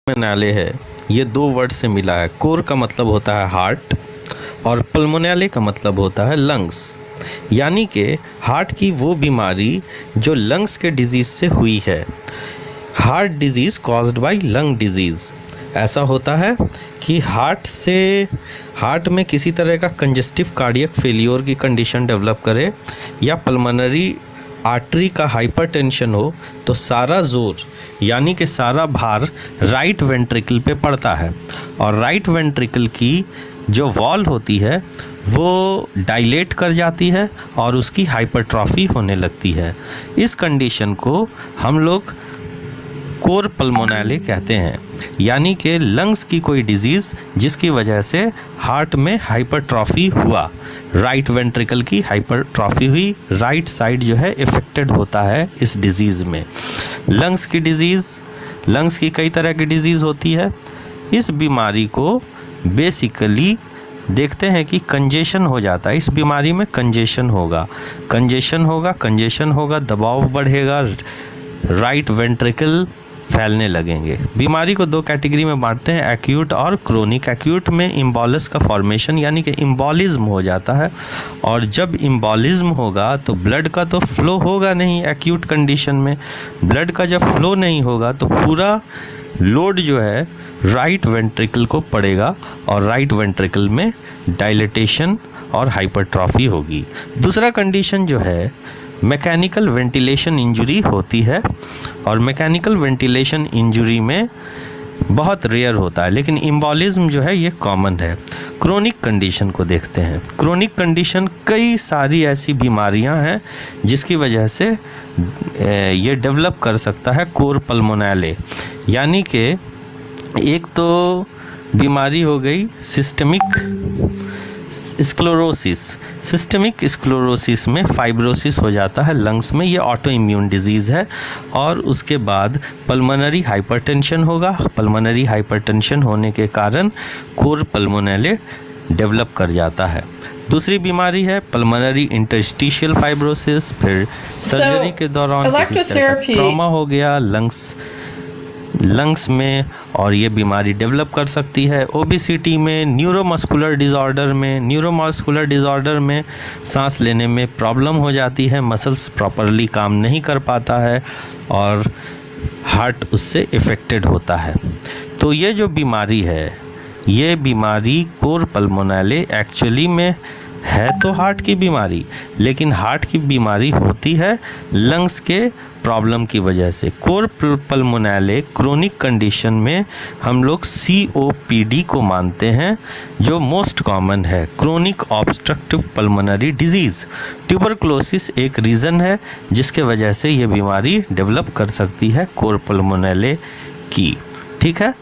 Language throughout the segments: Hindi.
पल्मोनाले है, ये दो वर्ड से मिला है। कोर का मतलब होता है हार्ट और पल्मोनाले का मतलब होता है लंग्स। यानी कि हार्ट की वो बीमारी जो लंग्स के डिजीज़ से हुई है। Heart disease caused by lung disease. ऐसा होता है कि हार्ट में किसी तरह का कंजेस्टिव कार्डियक फेलियर की कंडीशन डेवलप करे या पल्मोनरी आर्टरी का हाइपरटेंशन हो तो सारा जोर यानी कि सारा भार राइट वेंट्रिकल पे पड़ता है और राइट वेंट्रिकल की जो वॉल होती है वो डायलेट कर जाती है और उसकी हाइपरट्रॉफी होने लगती है। इस कंडीशन को हम लोग कोर पल्मोनाले कहते हैं, यानी कि लंग्स की कोई डिजीज़ जिसकी वजह से हार्ट में हाइपरट्रॉफी हुआ, राइट वेंट्रिकल की हाइपरट्रॉफी हुई, राइट साइड जो है इफ़ेक्टेड होता है इस डिज़ीज़ में। लंग्स की कई तरह की डिजीज़ होती है। इस बीमारी को बेसिकली देखते हैं कि कंजेशन हो जाता है। इस बीमारी में कंजेशन होगा, दबाव बढ़ेगा, राइट वेंट्रिकल फैलने लगेंगे। बीमारी को दो कैटेगरी में बांटते हैं, एक्यूट और क्रोनिक। एक्यूट में इम्बॉलिस का फॉर्मेशन यानी कि इम्बॉलिज्म हो जाता है और जब इम्बॉलिज्म होगा तो ब्लड का तो फ्लो होगा नहीं। एक्यूट कंडीशन में ब्लड का जब फ्लो नहीं होगा तो पूरा लोड जो है राइट वेंट्रिकल को पड़ेगा और राइट वेंट्रिकल में डायलेटेशन और हाइपरट्रॉफी होगी। दूसरा कंडीशन जो है मैकेनिकल वेंटिलेशन इंजरी होती है और मैकेनिकल वेंटिलेशन इंजरी में बहुत रेयर होता है, लेकिन इम्बॉलिज्म जो है ये कॉमन है। क्रोनिक कंडीशन को देखते हैं। क्रोनिक कंडीशन कई सारी ऐसी बीमारियां हैं जिसकी वजह से ये डेवलप कर सकता है कोर पल्मोनाले। यानी कि एक तो बीमारी हो गई सिस्टेमिक स्क्लेरोसिस में फाइब्रोसिस हो जाता है लंग्स में, ये ऑटो इम्यून डिजीज़ है। और उसके बाद पल्मोनरी हाइपरटेंशन होगा। पल्मोनरी हाइपरटेंशन होने के कारण कोर पल्मोनाले डेवलप कर जाता है। दूसरी बीमारी है पल्मोनरी इंटरस्टिशियल फाइब्रोसिस। फिर सर्जरी के दौरान किसी तरह का ट्रॉमा हो गया लंग्स में और ये बीमारी डेवलप कर सकती है। ओबेसिटी में, न्यूरोमस्कुलर डिज़ॉर्डर में सांस लेने में प्रॉब्लम हो जाती है, मसल्स प्रॉपरली काम नहीं कर पाता है और हार्ट उससे इफ़ेक्टेड होता है। तो ये जो बीमारी है, ये बीमारी कोर पल्मोनाले एक्चुअली में है तो हार्ट की बीमारी, लेकिन हार्ट की बीमारी होती है लंग्स के प्रॉब्लम की वजह से। कोर पल्मोनाले क्रोनिक कंडीशन में हम लोग COPD को मानते हैं जो मोस्ट कॉमन है, chronic obstructive pulmonary disease. Tuberculosis एक रीज़न है जिसके वजह से ये बीमारी डेवलप कर सकती है कोर पल्मोनाले की। ठीक है,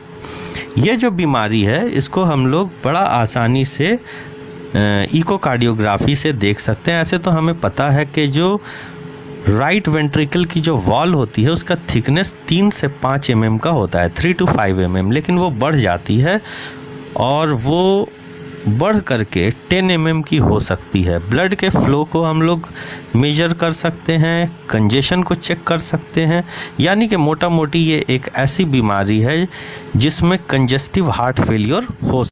ये जो बीमारी है इसको हम लोग बड़ा आसानी से इकोकार्डियोग्राफी से देख सकते हैं। ऐसे तो हमें पता है कि जो राइट वेंट्रिकल की जो वॉल होती है उसका थिकनेस 3 से 5 mm का होता है, 3 to 5 mm, लेकिन वो बढ़ जाती है और वो बढ़ करके 10 mm की हो सकती है। ब्लड के फ्लो को हम लोग मेजर कर सकते हैं, कंजेशन को चेक कर सकते हैं। यानी कि मोटा मोटी ये एक ऐसी बीमारी है जिसमें कंजेस्टिव हार्ट फेलियर हो